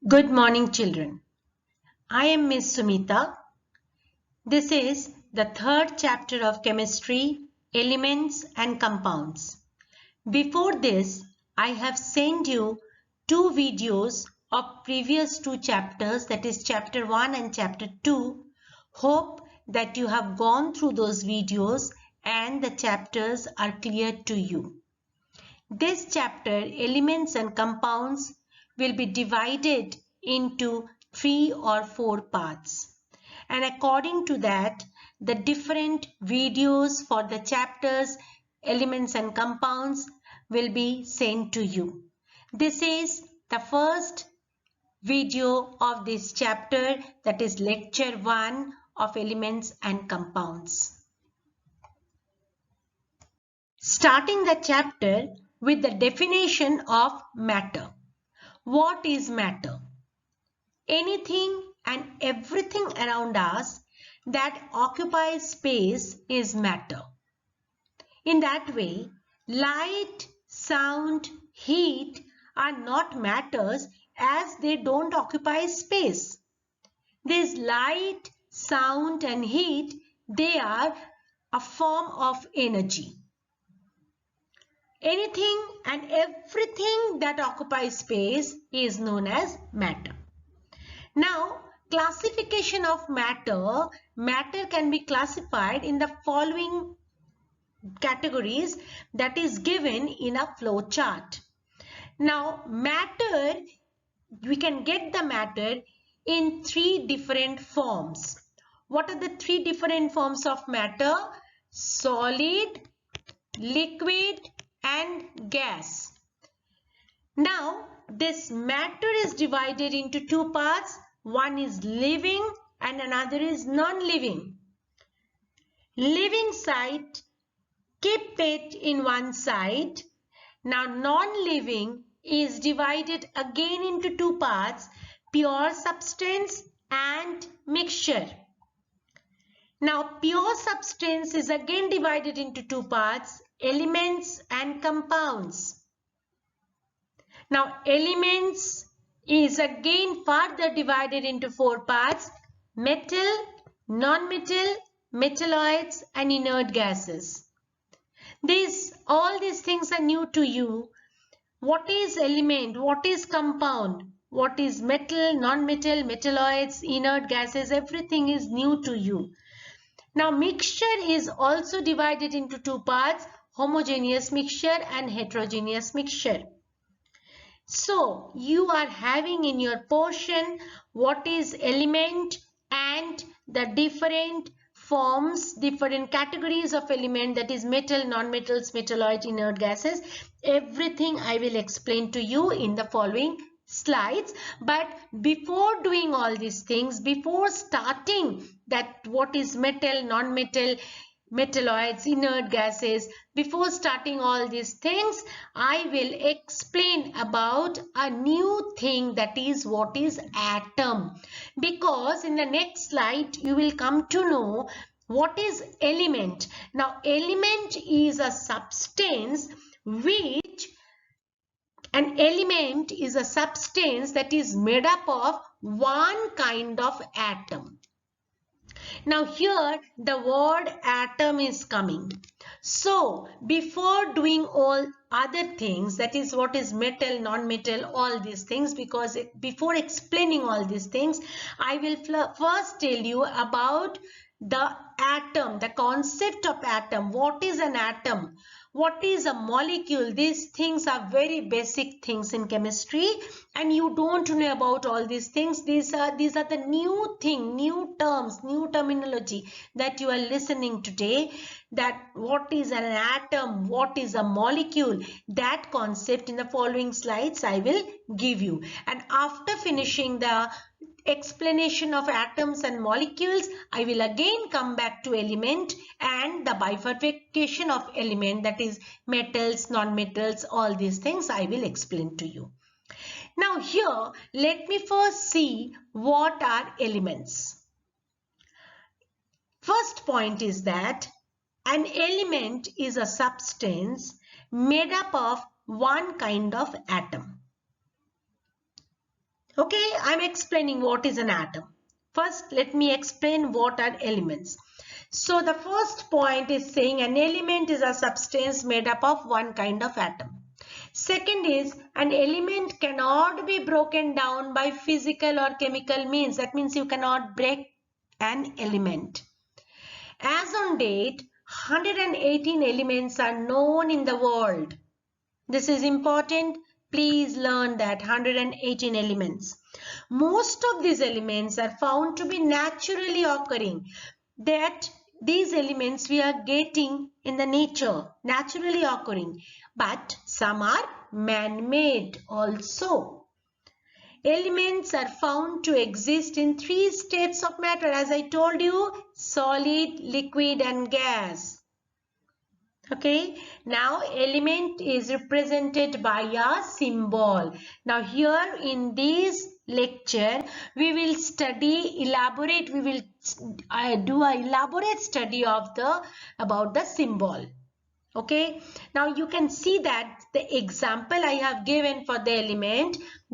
Good morning, children. I am Miss Sumita. This is the third chapter of chemistry, elements and compounds. Before this, I have sent you two videos of previous two chapters, that is chapter 1 and chapter 2. Hope that you have gone through those videos and the chapters are clear to you. This chapter, Elements and Compounds, will be divided into 3 or 4 parts. And according to that, the different videos for the chapters, Elements and Compounds will be sent to you. This is the first video of this chapter, that is lecture 1 of Elements and Compounds. Starting the chapter with the definition of matter. What is matter? Anything and everything around us that occupies space is matter. In that way, light, sound, heat are not matters as they don't occupy space. This light, sound and heat, they are a form of energy. Anything and everything that occupies space is known as matter. Now, classification of matter. Matter can be classified in the following categories that is given in a flow chart. Now, matter, we can get the matter in 3 different forms. What are the 3 different forms of matter? Solid, liquid and gas. Now, this matter is divided into 2 parts. One is living and another is non-living. Living side, keep it in one side. Now, non-living is divided again into 2 parts, pure substance and mixture. Now, pure substance is again divided into 2 parts, elements and compounds. Now, elements is again further divided into 4 parts, metal, non-metal, metalloids and inert gases. All these things are new to you. What is element? What is compound? What is metal, non-metal, metalloids, inert gases? Everything is new to you. Now, mixture is also divided into 2 parts, homogeneous mixture and heterogeneous mixture. So, you are having in your portion what is element and the different forms, different categories of element, that is metal, non-metals, metalloid, inert gases. Everything I will explain to you in the following slides. But before doing all these things, before starting that what is metal, non-metal, metalloids, inert gases, before starting all these things, I will explain about a new thing, that is what is atom. Because in the next slide you will come to know what is element. Now, element is a substance which an element is a substance that is made up of one kind of atom. Now here the word atom is coming. So before doing all other things, that is what is metal, non-metal, all these things, because before explaining all these things, I will first tell you about the atom, the concept of atom. What is an atom? What is a molecule? These things are very basic things in chemistry and you don't know about all these things. These are the new thing, new terms, new terminology that you are listening today. That what is an atom, what is a molecule, that concept in the following slides I will give you. And after finishing the explanation of atoms and molecules, I will again come back to element and the bifurcation of element, that is metals, non-metals, all these things I will explain to you. Now here, let me first see what are elements. First point is that an element is a substance made up of one kind of atom. Okay, I'm explaining what is an atom. First, let me explain what are elements. So the first point is saying an element is a substance made up of one kind of atom. Second is an element cannot be broken down by physical or chemical means. That means you cannot break an element. As on date, 118 elements are known in the world. This is important. Please learn that 118 elements. Most of these elements are found to be naturally occurring. That these elements we are getting in the nature, naturally occurring. But some are man-made also. Elements are found to exist in three states of matter. As I told you, solid, liquid and gas. Okay, now element is represented by a symbol. Now here in this lecture we will study elaborate, we will do a elaborate study of about the symbol. Okay, now you can see that the example I have given for the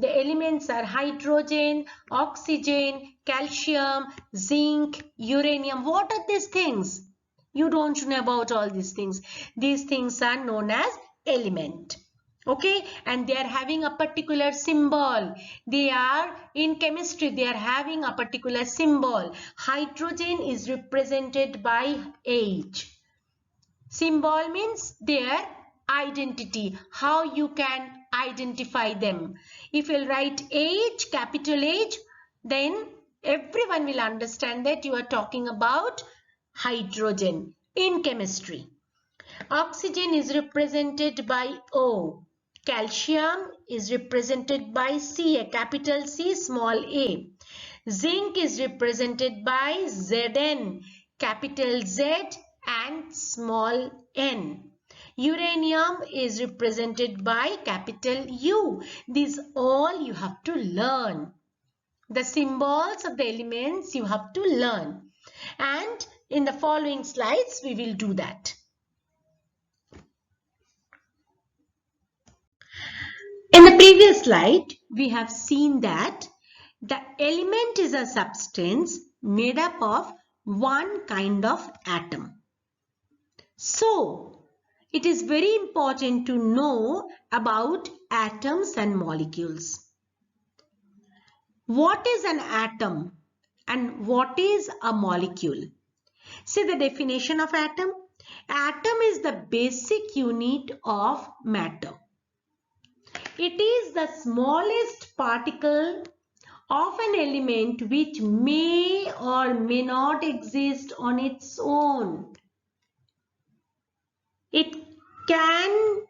elements are hydrogen, oxygen, calcium, zinc, uranium. What are these things? You don't know about all these things. These things are known as element. Okay, and they are having a particular symbol. They are in chemistry, they are having a particular symbol. Hydrogen is represented by H. Symbol means their identity, how you can identify them. If you write H, capital H, then everyone will understand that you are talking about hydrogen in chemistry. Oxygen is represented by O. Calcium is represented by C, a capital C, small a. Zinc is represented by Zn, capital Z and small n. Uranium is represented by capital U. These all you have to learn. The symbols of the elements you have to learn. And in the following slides, we will do that. In the previous slide, we have seen that the element is a substance made up of one kind of atom. So, it is very important to know about atoms and molecules. What is an atom and what is a molecule? See the definition of atom. Atom is the basic unit of matter. It is the smallest particle of an element which may or may not exist on its own. It can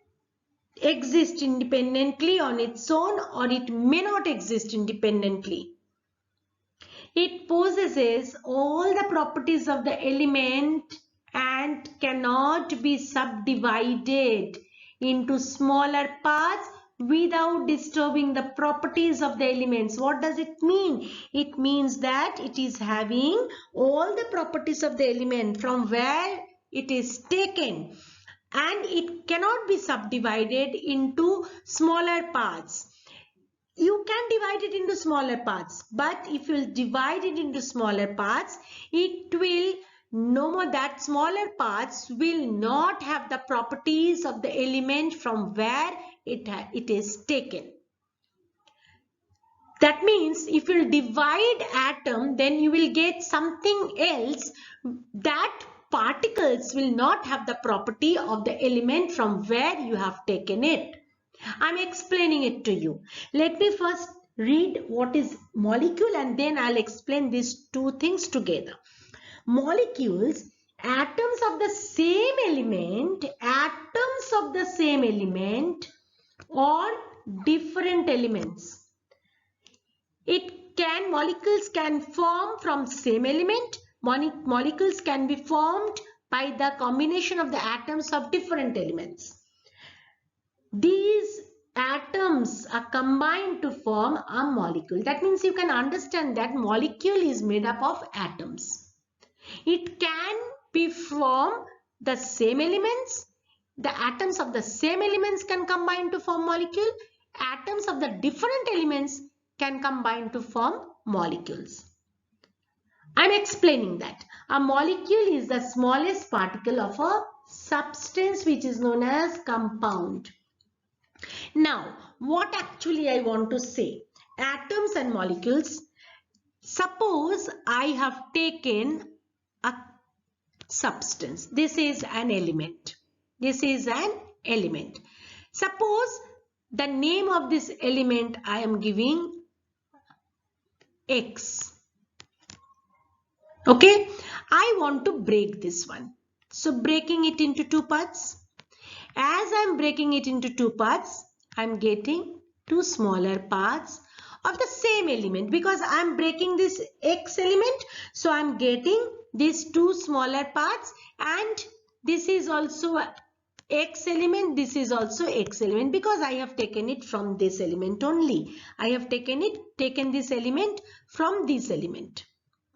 exist independently on its own or it may not exist independently. It possesses all the properties of the element and cannot be subdivided into smaller parts without disturbing the properties of the elements. What does it mean? It means that it is having all the properties of the element from where it is taken, and it cannot be subdivided into smaller parts. You can divide it into smaller parts, but if you divide it into smaller parts, it will no more, that smaller parts will not have the properties of the element from where it is taken. That means if you divide atom, then you will get something else. That particles will not have the property of the element from where you have taken it. I'm explaining it to you. Let me first read what is molecule and then I'll explain these two things together. Molecules, atoms of the same element, or different elements. Molecules can form from same element. Molecules can be formed by the combination of the atoms of different elements. These atoms are combined to form a molecule. That means you can understand that molecule is made up of atoms. It can be from the same elements. The atoms of the same elements can combine to form molecule. Atoms of the different elements can combine to form molecules. I'm explaining that. A molecule is the smallest particle of a substance which is known as compound. Now, what actually I want to say? Atoms and molecules. Suppose I have taken a substance. This is an element. This is an element. Suppose the name of this element I am giving X. Okay, I want to break this one. So breaking it into two parts. As I am breaking it into two parts, I am getting two smaller parts of the same element because I am breaking this X element. So I am getting these two smaller parts, and this is also X element, this is also X element because I have taken it from this element only. I have taken this element from this element.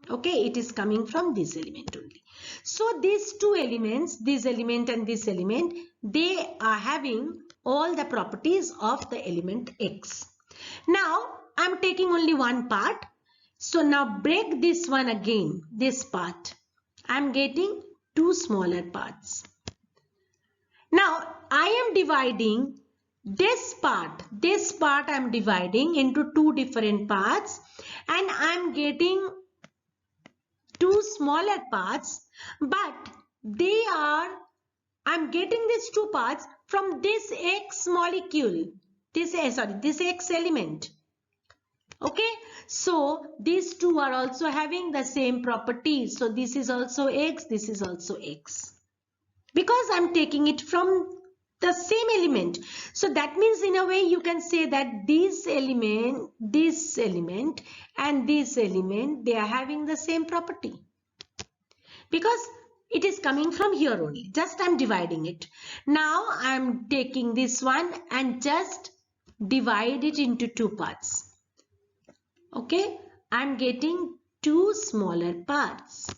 Okay, it is coming from this element only. So these two elements, this element and this element, they are having all the properties of the element X. Now I am taking only one part. So now break this one again, this part. I am getting two smaller parts. Now I am dividing this part I am dividing into two different parts, and I am getting two smaller parts, but I'm getting these two parts from this X molecule, this X element. Okay, so these two are also having the same properties. So this is also X, this is also X, because I'm taking it from the same element. So that means in a way you can say that this element and this element, they are having the same property because it is coming from here only. Just I'm dividing it. Now I'm taking this one and just divide it into two parts. Okay, I'm getting two smaller parts.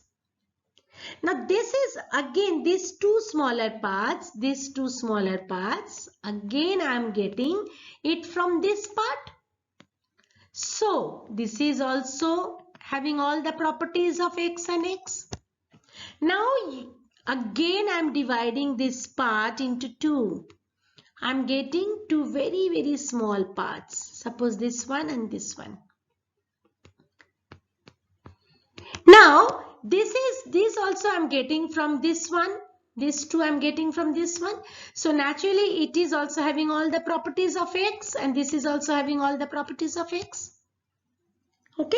Now this is again these two smaller parts, again I am getting it from this part. So this is also having all the properties of X and X. Now again I am dividing this part into two. I am getting two very, very small parts. Suppose this one and this one. Now this also I am getting from this one. This two I am getting from this one. So naturally it is also having all the properties of X, and this is also having all the properties of X. Okay.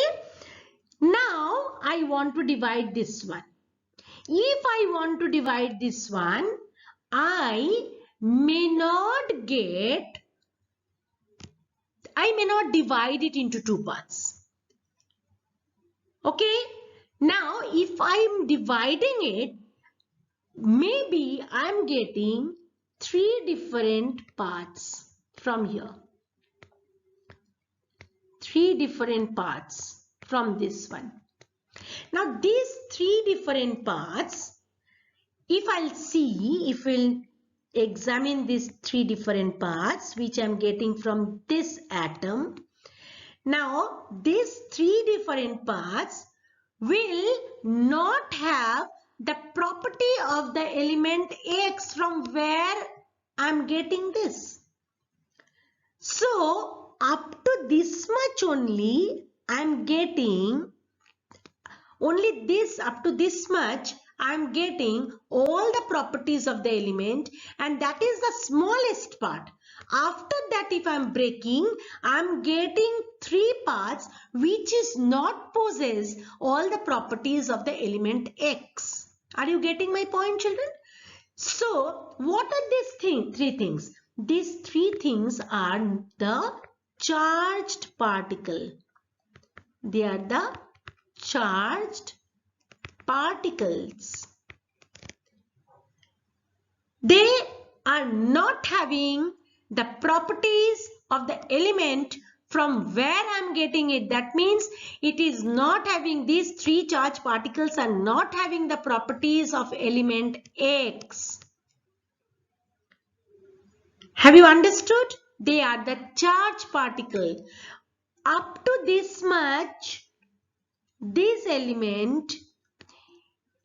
Now I want to divide this one. If I want to divide this one, I may not divide it into two parts. Okay. Now if I am dividing it, maybe I am getting three different parts from here. Three different parts from this one. Now these three different parts, if we'll examine these three different parts which I'm getting from this atom. Now these three different parts will not have the property of the element X from where I'm getting this. So up to this much only I'm getting only this, up to this much I'm getting all the properties of the element, and that is the smallest part. After that, if I'm breaking, I'm getting three parts which is not possess all the properties of the element X. Are you getting my point, children? So what are these three things? These three things are the charged particle. They are the charged particles. They are not having the properties of the element from where I am getting it. That means it is not having, these three charged particles are not having the properties of element X. Have you understood? They are the charged particle. up to this much, this element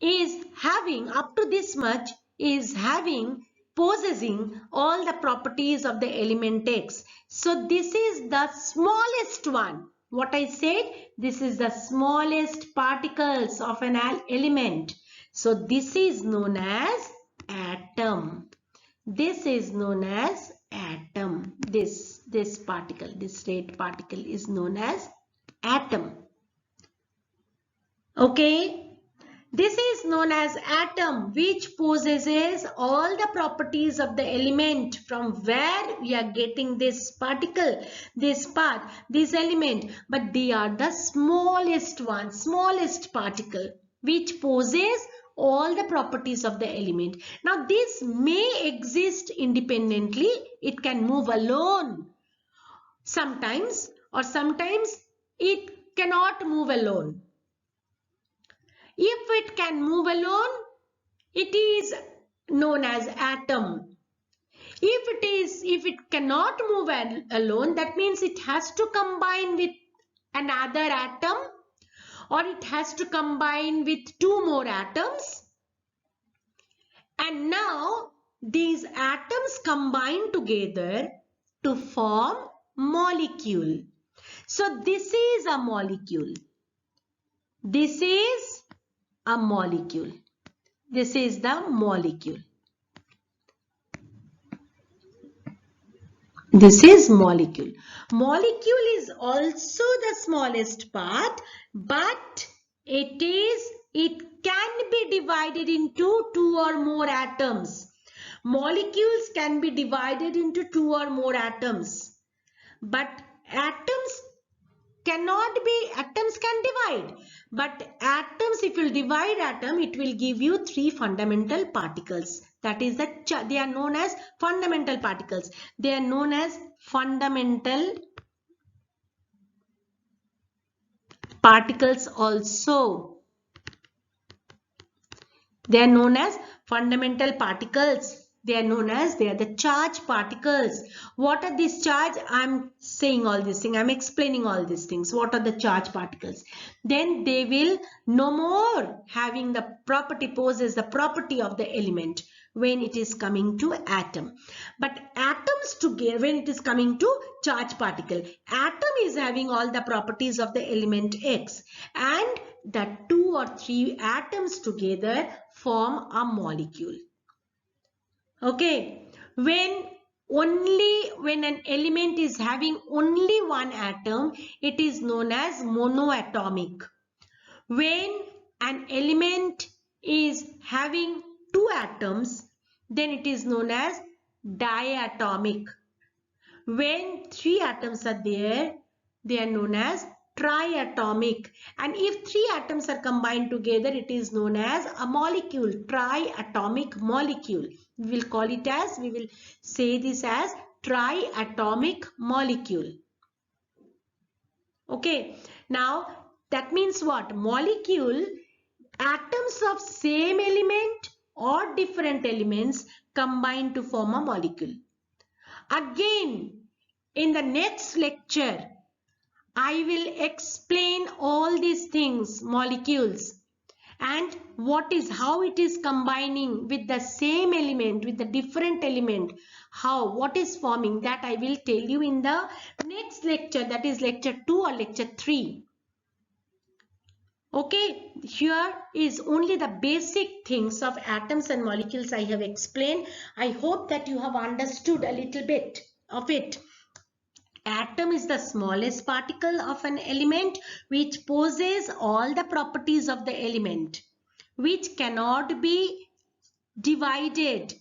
is having, up to this much is having, possessing all the properties of the element X. So this is the smallest one. What I said, this is the smallest particles of an element. So this is known as atom. This is known as atom. This particle, this red particle is known as atom. Okay. This is known as atom, which possesses all the properties of the element from where we are getting this particle, this part, this element. But they are the smallest one, smallest particle, which possess all the properties of the element. Now this may exist independently. It can move alone sometimes, or sometimes it cannot move alone. If it can move alone, it is known as atom. If it cannot move alone, that means it has to combine with another atom, or it has to combine with two more atoms. And now these atoms combine together to form molecule. So this is a molecule. This is a molecule. This is the molecule. This is molecule. Molecule is also the smallest part, but it can be divided into two or more atoms. Molecules can be divided into two or more atoms, but atoms can divide. But atoms, if you divide atom, it will give you three fundamental particles. That is they are known as fundamental particles. They are known as fundamental particles also. They are known as fundamental particles. They are known as, they are the charged particles. What are these charge? I'm saying all these things. I'm explaining all these things. What are the charged particles? Then they will no more having the property, possess the property of the element when it is coming to atom. But atoms together, when it is coming to charged particle, atom is having all the properties of the element X, and the two or three atoms together form a molecule. Okay, when an element is having only one atom, it is known as monoatomic. When an element is having two atoms, then it is known as diatomic. When three atoms are there, they are known as triatomic. And if three atoms are combined together, it is known as a molecule, triatomic molecule. We will say this as triatomic molecule. Okay, now that means what? Molecule, atoms of same element or different elements combine to form a molecule. Again, in the next lecture, I will explain all these things, molecules, and how it is combining with the same element, with the different element, what is forming, that I will tell you in the next lecture, that is lecture 2 or lecture 3. Okay, here is only the basic things of atoms and molecules I have explained. I hope that you have understood a little bit of it. Atom is the smallest particle of an element which possesses all the properties of the element, which cannot be divided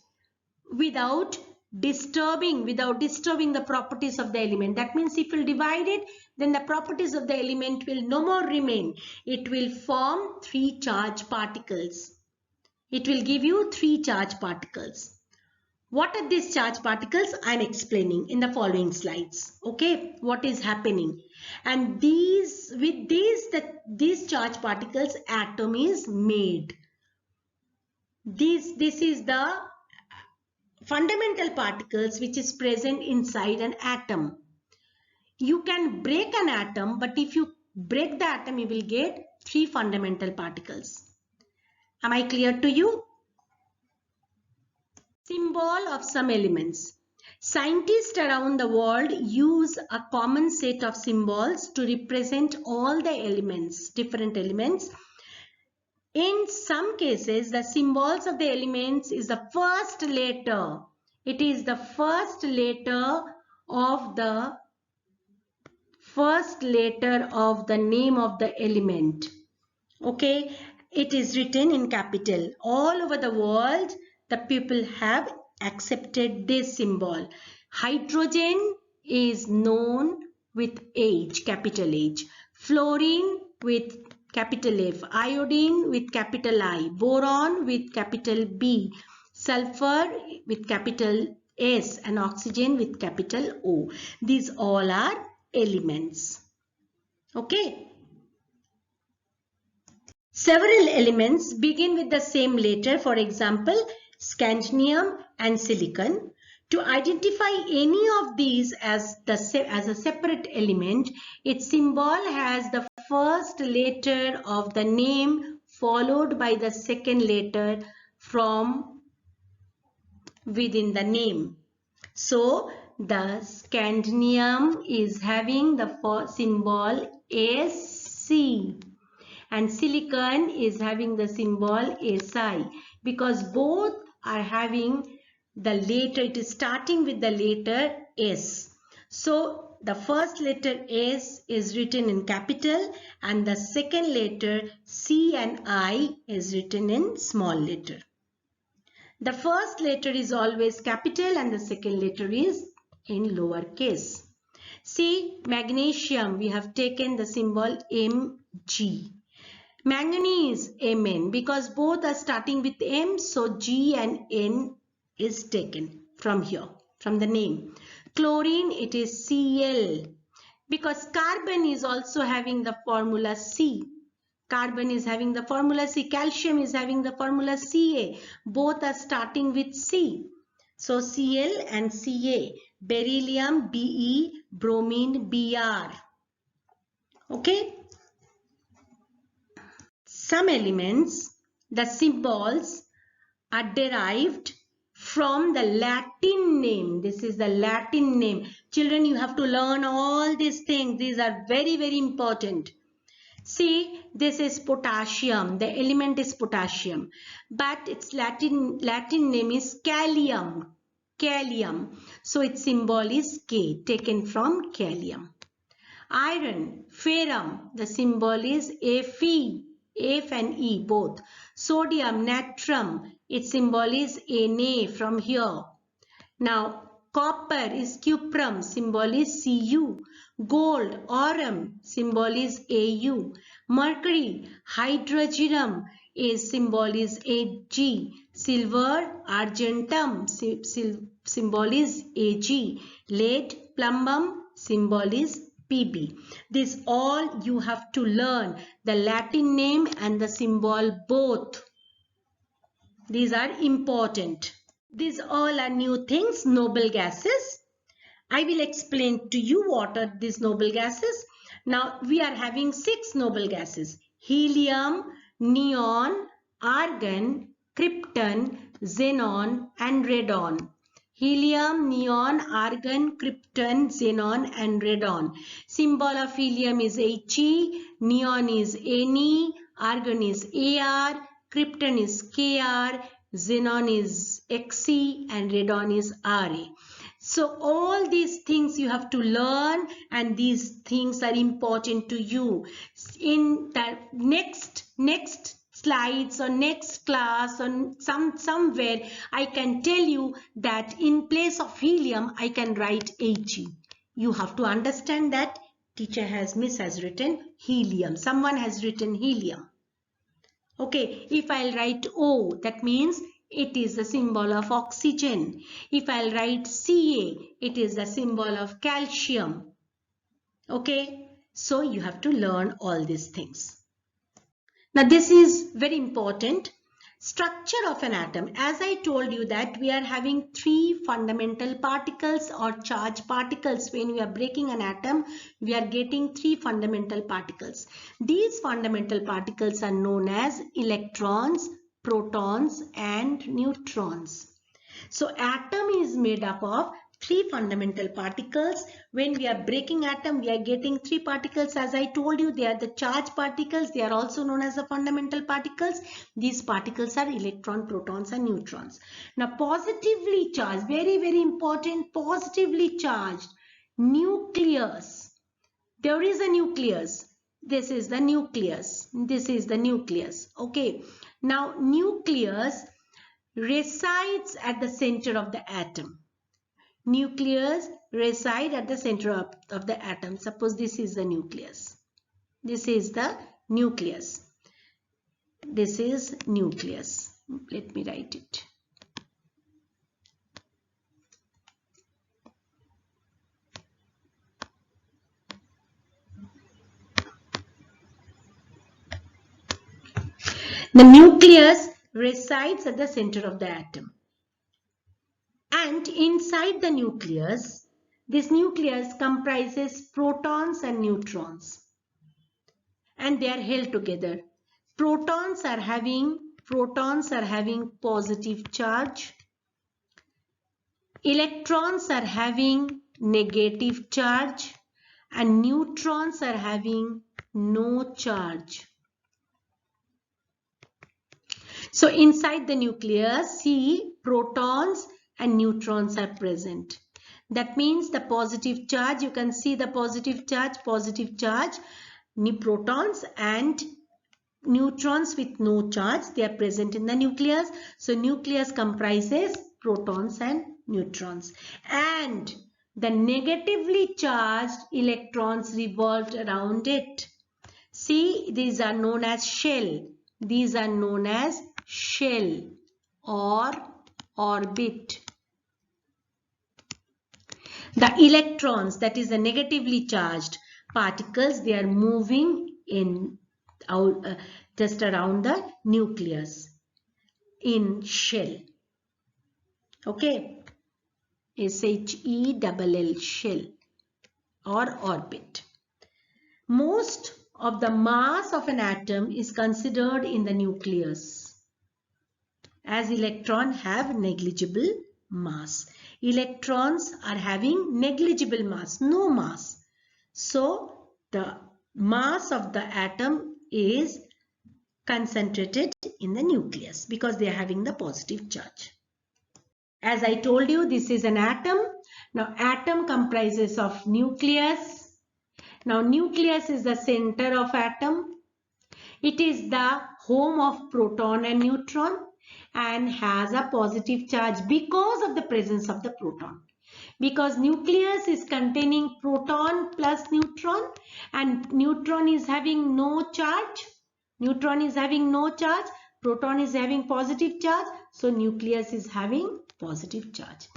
without disturbing the properties of the element. That means if you divide it, then the properties of the element will no more remain. It will form three charged particles. It will give you three charged particles. What are these charged particles? I am explaining in the following slides. Okay, what is happening? And these charged particles, atom is made. This is the fundamental particles which is present inside an atom. You can break an atom, but if you break the atom, you will get 3 fundamental particles. Am I clear to you? Symbol of some elements. Scientists around the world use a common set of symbols to represent all the elements, different elements. In some cases, the symbols of the elements is the first letter. It is the first letter of the name of the element. Okay, it is written in capital. All over the world, the people have accepted this symbol. Hydrogen is known with H, capital H. Fluorine with capital F. Iodine with capital I. Boron with capital B. Sulfur with capital S. And oxygen with capital O. These all are elements. Okay. Several elements begin with the same letter, for example, scandium and silicon. To identify any of these as a separate element, its symbol has the first letter of the name followed by the second letter from within the name. So, the scandium is having the symbol SC. And silicon is having the symbol Si, because both are having the letter, it is starting with the letter S. So the first letter S is written in capital and the second letter C and I is written in small letter. The first letter is always capital and the second letter is in lower case. See, magnesium, we have taken the symbol Mg. Manganese, Mn, because both are starting with M, so G and N is taken from here, from the name. Chlorine, it is Cl, because carbon is also having the formula C. Carbon is having the formula C. Calcium is having the formula Ca. Both are starting with C. So Cl and Ca. Beryllium, Be. Bromine, Br. Okay. Some elements, the symbols are derived from the Latin name. This is the Latin name. Children, you have to learn all these things. These are very, very important. See, this is potassium. The element is potassium. But its Latin name is kalium. Kalium. So its symbol is K, taken from kalium. Iron, ferrum. The symbol is Fe. F and E both. Sodium, natrum, its symbol is Na from here. Now, copper is cuprum, symbol is Cu. Gold, aurum, symbol is Au. Mercury, hydrogenum, its symbol is Ag. Silver, argentum, symbol is Ag. Lead, plumbum, symbol is Pb. This all you have to learn, the Latin name and the symbol both. These are important. These all are new things, noble gases. I will explain to you what are these noble gases. Now we are having 6 noble gases: helium, neon, argon, krypton, xenon and radon. Helium, neon, argon, krypton, xenon and radon. Symbol of helium is He, neon is Ne, argon is Ar, krypton is Kr, xenon is Xe and radon is Ra. So all these things you have to learn and these things are important to you. In the next slides or next class or somewhere I can tell you that in place of helium I can write He. You have to understand that Miss has written helium. Someone has written helium. Okay, if I'll write O, that means it is the symbol of oxygen. If I'll write Ca, it is the symbol of calcium. Okay, so you have to learn all these things. Now this is very important. Structure of an atom. As I told you that we are having three fundamental particles or charged particles. When we are breaking an atom, we are getting three fundamental particles. These fundamental particles are known as electrons, protons and neutrons. So atom is made up of three fundamental particles. When we are breaking atom, we are getting three particles. As I told you, they are the charged particles. They are also known as the fundamental particles. These particles are electron, protons and neutrons. Now positively charged, very, very important, positively charged nucleus. There is a nucleus. This is the nucleus. This is the nucleus. Okay. Now nucleus resides at the center of the atom. Nucleus reside at the center of the atom. Suppose this is the nucleus. This is the nucleus. This is nucleus. Let me write it. The nucleus resides at the center of the atom. And inside the nucleus, this nucleus comprises protons and neutrons. And they are held together. Protons are having positive charge. Electrons are having negative charge. And neutrons are having no charge. So inside the nucleus, see, protons and neutrons are present. That means the positive charge, you can see the positive charge, protons and neutrons with no charge, they are present in the nucleus. So nucleus comprises protons and neutrons. And the negatively charged electrons revolved around it. See, these are known as shell. These are known as shell or orbit. The electrons, that is the negatively charged particles, they are moving in just around the nucleus in shell. Okay, S-H-E-L-L, shell or orbit. Most of the mass of an atom is considered in the nucleus, as electrons have negligible mass. Electrons are having negligible mass, no mass. So the mass of the atom is concentrated in the nucleus because they are having the positive charge. As I told you, this is an atom. Now atom comprises of nucleus. Now nucleus is the center of atom. It is the home of proton and neutron and has a positive charge because of the presence of the proton. Because nucleus is containing proton plus neutron and neutron is having no charge. Neutron is having no charge. Proton is having positive charge. So nucleus is having positive charge.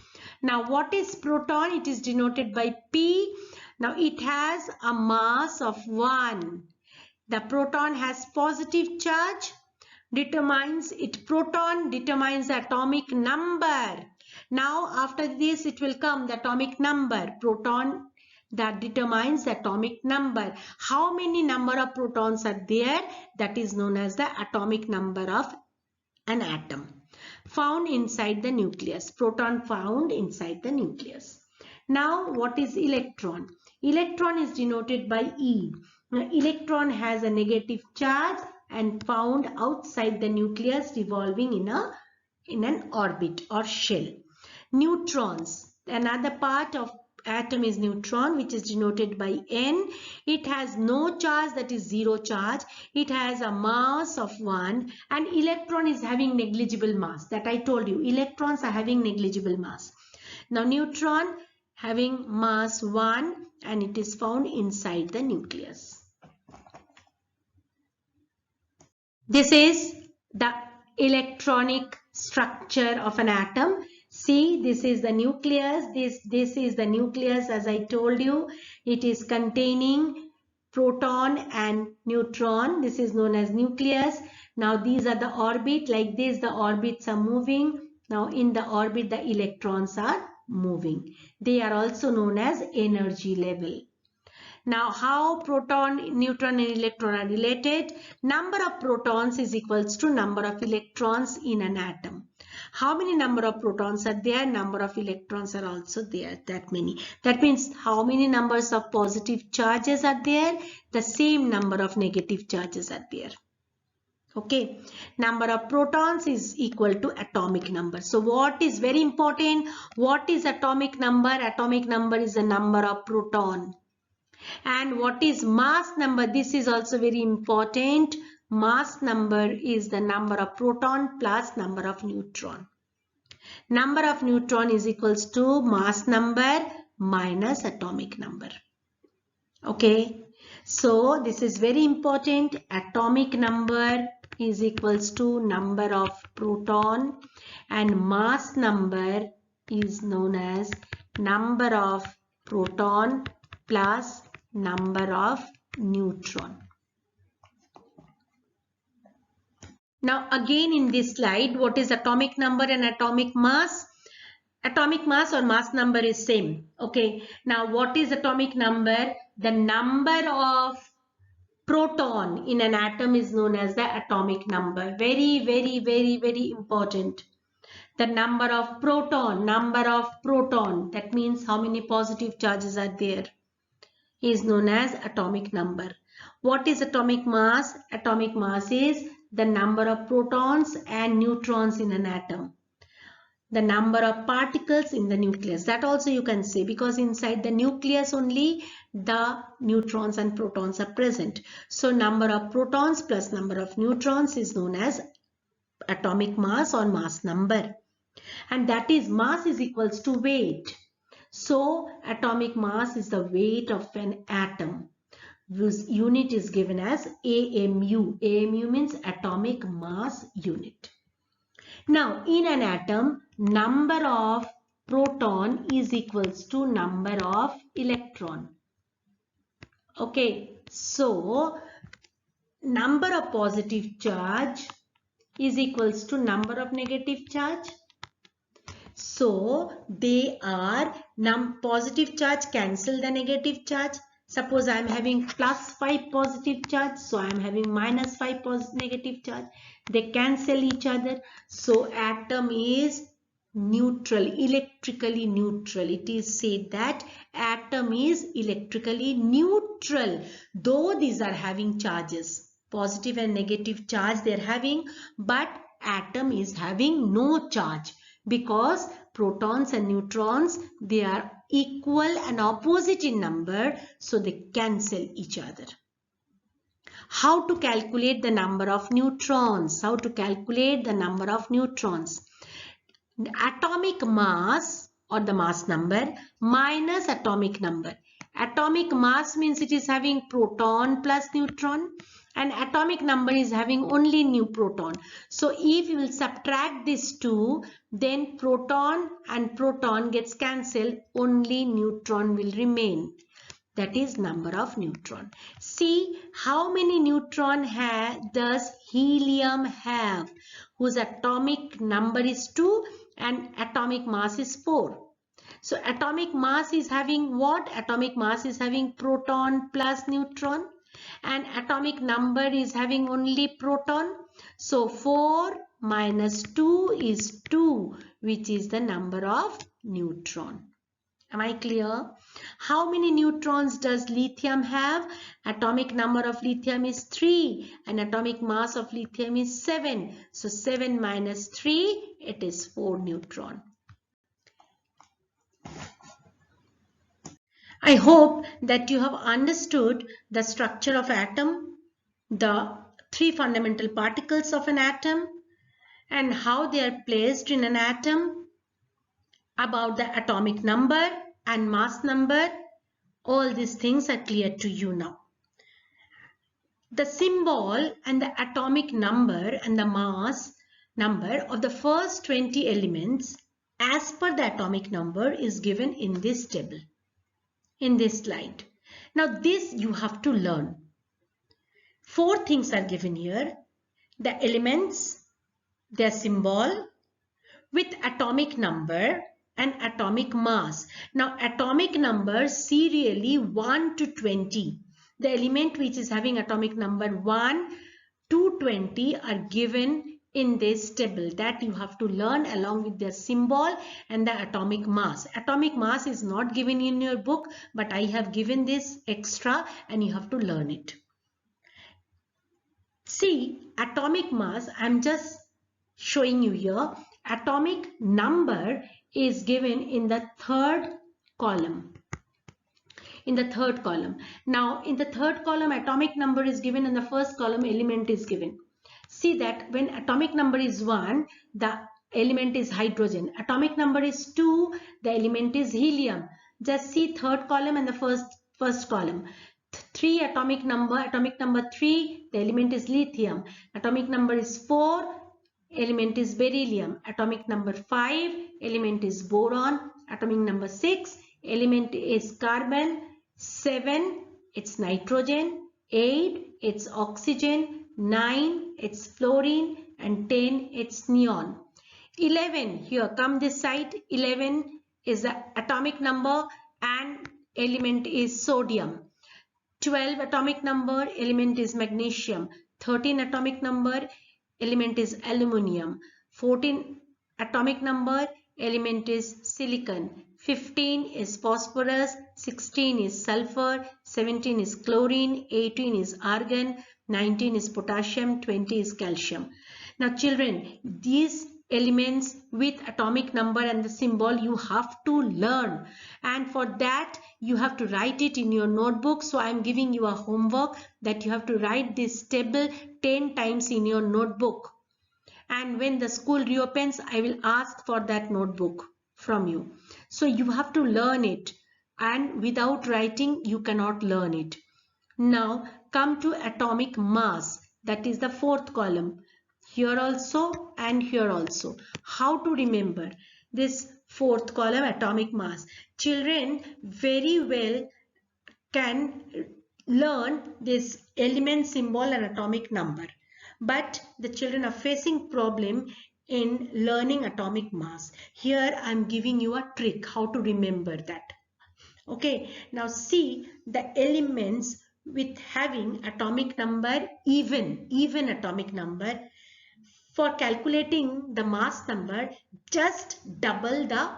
Now what is proton? It is denoted by P. Now it has a mass of 1. The proton has positive charge. Proton determines the atomic number. Now after this it will come the atomic number. Proton that determines the atomic number. How many number of protons are there? That is known as the atomic number of an atom. Found inside the nucleus. Proton found inside the nucleus. Now what is electron? Electron is denoted by E. Now electron has a negative charge and found outside the nucleus revolving in an orbit or shell. Neutrons, another part of atom is neutron, which is denoted by N. It has no charge, that is 0 charge. It has a mass of 1 and electron is having negligible mass. That I told you, electrons are having negligible mass. Now neutron having mass 1 and it is found inside the nucleus. This is the electronic structure of an atom. See, this is the nucleus. This is the nucleus, as I told you. It is containing proton and neutron. neutron. This is known as nucleus. Now these are the orbit. Like this, the orbits are moving. Now in the orbit, the electrons are moving. They are also known as energy level. Now how proton, neutron and electron are related? Number of protons is equals to number of electrons in an atom. How many number of protons are there? Number of electrons are also there, that many. That means how many numbers of positive charges are there? The same number of negative charges are there. Okay, number of protons is equal to atomic number. So what is very important? What is atomic number? Atomic number is the number of proton. And what is mass number? This is also very important. Mass number is the number of proton plus number of neutron. Number of neutron is equals to mass number minus atomic number. Okay, so this is very important. Atomic number is equals to number of proton and mass number is known as number of proton plus number of neutron. Now again in this slide, what is atomic number and atomic mass? Atomic mass or mass number is same. Okay, now what is atomic number? The number of proton in an atom is known as the atomic number. Very important. The number of proton, that means how many positive charges are there, is known as atomic number. What is atomic mass? Atomic mass is the number of protons and neutrons in an atom. The number of particles in the nucleus. That also you can say, because inside the nucleus only the neutrons and protons are present. So number of protons plus number of neutrons is known as atomic mass or mass number. And that is mass is equals to weight. So atomic mass is the weight of an atom, whose unit is given as AMU. AMU means atomic mass unit. Now in an atom, number of proton is equals to number of electron. Okay, so number of positive charge is equals to number of negative charge. So they are positive charge cancel the negative charge. Suppose I am having plus 5 positive charge, so I am having minus 5 negative charge. They cancel each other. So atom is neutral, electrically neutral. It is said that atom is electrically neutral. Though these are having charges, positive and negative charge they are having, but atom is having no charge, because protons and neutrons, they are equal and opposite in number, so they cancel each other. How to calculate the number of neutrons? How to calculate the number of neutrons? The atomic mass or the mass number minus atomic number. Atomic mass means it is having proton plus neutron, and atomic number is having only new proton. So if you will subtract these two, then proton and proton gets cancelled, only neutron will remain. That is number of neutron. See how many neutron does helium have, whose atomic number is 2 and atomic mass is 4. So atomic mass is having what? Atomic mass is having proton plus neutron, and atomic number is having only proton. So 4 minus 2 is 2, which is the number of neutron. Am I clear? How many neutrons does lithium have? Atomic number of lithium is 3 and atomic mass of lithium is 7. So 7 minus 3, it is 4 neutron. I hope that you have understood the structure of atom, the 3 fundamental particles of an atom, and how they are placed in an atom, about the atomic number and mass number. All these things are clear to you now. The symbol and the atomic number and the mass number of the first 20 elements as per the atomic number is given in this table, in this slide. Now this you have to learn. 4 things are given here: the elements, their symbol, with atomic number and atomic mass. Now atomic number serially 1 to 20. The element which is having atomic number 1 to 20 are given in this table that you have to learn along with their symbol and the atomic mass. Atomic mass is not given in your book, but I have given this extra and you have to learn it. See, atomic mass, I'm just showing you here. Atomic number is given in the third column. In the third column. Now, in the third column, atomic number is given and the first column element is given. See that when atomic number is 1, the element is hydrogen. Atomic number is 2, the element is helium. Just see third column and the first column. 3 atomic number 3, the element is lithium. Atomic number is 4, element is beryllium. Atomic number 5, element is boron. Atomic number 6, element is carbon. 7, it's nitrogen. 8, it's oxygen. 9, it's fluorine. And 10, it's neon. 11, here come this side. 11 is the atomic number and element is sodium. 12 atomic number, element is magnesium. 13 atomic number, element is aluminium. 14 atomic number, element is silicon. 15 is phosphorus. 16 is sulfur. 17 is chlorine. 18 is argon. 19 is potassium. 20 is calcium. Now children, these elements with atomic number and the symbol you have to learn, and for that you have to write it in your notebook. So I am giving you a homework that you have to write this table 10 times in your notebook, and when the school reopens I will ask for that notebook from you. So you have to learn it, and without writing you cannot learn it. Now come to atomic mass, that is the fourth column. Here also and here also. How to remember this fourth column, atomic mass? Children very well can learn this element, symbol and atomic number, but the children are facing problem in learning atomic mass. Here I am giving you a trick how to remember that. Okay, now see the elements with having atomic number even atomic number. For calculating the mass number, just double the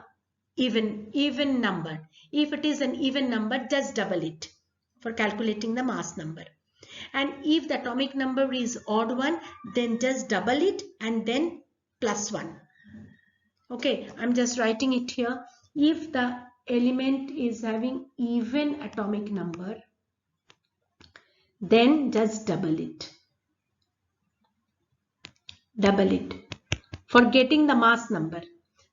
even number. If it is an even number, just double it for calculating the mass number. And if the atomic number is odd one, then just double it and then plus 1. Okay, I'm just writing it here. If the element is having even atomic number, then just double it. Double it for getting the mass number.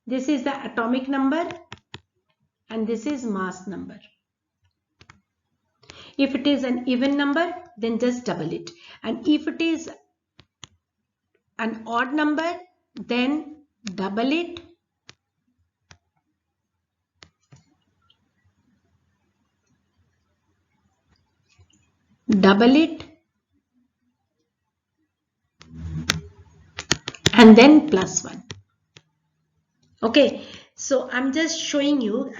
This is the atomic number and this is mass number. If it is an even number, then just double it, and if it is an odd number, then double it, and then plus 1. Okay, so I'm just showing you,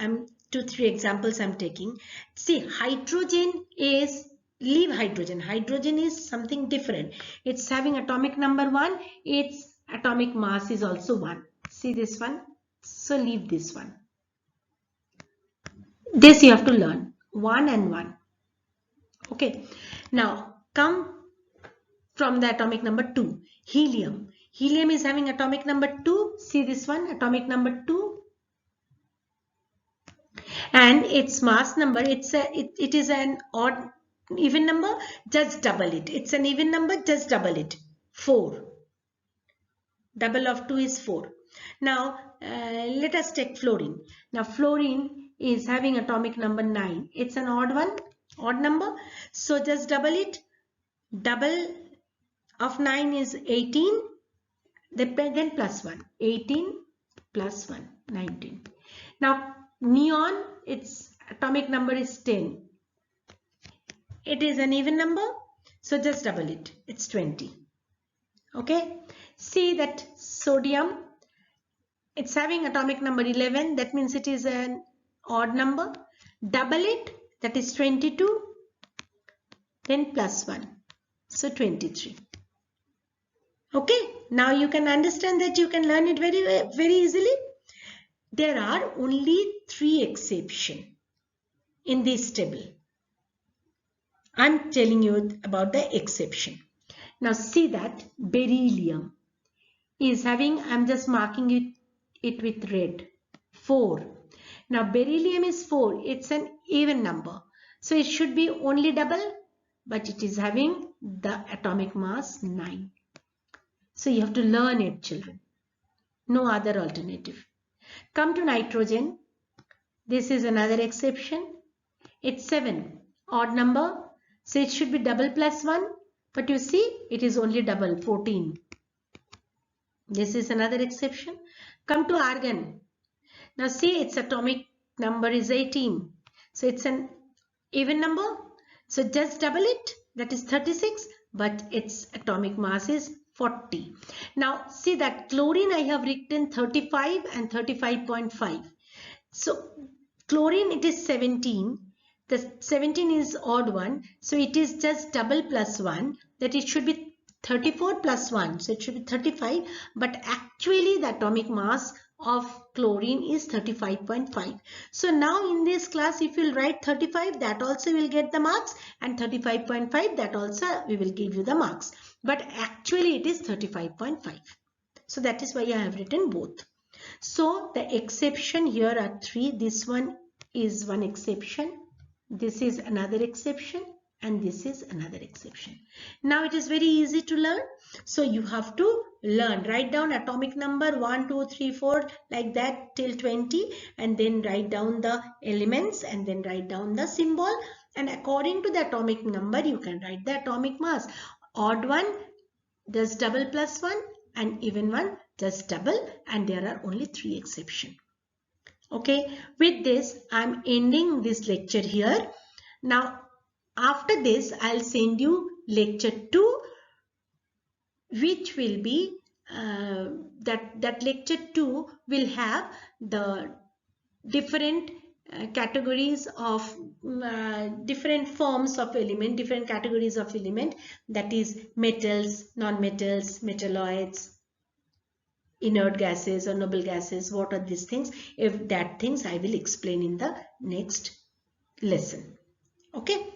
2-3 examples I'm taking. See, hydrogen is, leave hydrogen. Hydrogen is something different. It's having atomic number 1. Its atomic mass is also 1. See this one? So leave this one. This you have to learn. 1 and 1. Okay. Now come from the atomic number 2. Helium. Helium is having atomic number 2. See this one? Atomic number 2. And its mass number, it is an odd even number, just double it. It's an even number, just double it. 4. Double of 2 is 4. Now let us take fluorine. Now fluorine is having atomic number 9. It's an odd number. So just double it. Double of 9 is 18. Then plus 1. 18 plus 1, 19. Now neon, its atomic number is 10. It is an even number. So just double it. It's 20. Okay. See that sodium, it's having atomic number 11. That means it is an odd number. Double it. That is 22. Then plus 1. So 23. Okay. Now you can understand that you can learn it very easily. There are only 3 exceptions in this table. I'm telling you about the exception. Now see that beryllium is having, I'm just marking it with red, 4. Now beryllium is 4. It's an even number. So it should be only double, but it is having the atomic mass 9. So you have to learn it, children. No other alternative. Come to nitrogen. This is another exception. It's 7. Odd number. So it should be double plus 1. But you see, it is only double, 14. This is another exception. Come to argon. Now see, its atomic number is 18. So it's an even number. So just double it. That is 36. But its atomic mass is 40. Now see that chlorine I have written 35 and 35.5. So chlorine, it is 17. The 17 is odd one. So it is just double plus 1. That it should be 34 plus 1. So it should be 35. But actually the atomic mass of chlorine is 35.5. So now in this class, if you will write 35, that also will get the marks, and 35.5, that also we will give you the marks. But actually it is 35.5. So that is why I have written both. So the exception here are 3. This one is one exception. This is another exception. And this is another exception. Now it is very easy to learn. So you have to learn. Write down atomic number 1, 2, 3, 4 like that till 20. And then write down the elements and then write down the symbol. And according to the atomic number, you can write the atomic mass. Odd one, just double plus 1. And even one, just double. And there are only 3 exceptions. Okay. With this, I am ending this lecture here. Now, after this, I'll send you lecture 2, which will be that lecture 2 will have the different categories of different forms of element, different categories of element, that is metals, non-metals, metalloids, inert gases or noble gases. What are these things? If that things I will explain in the next lesson. Okay.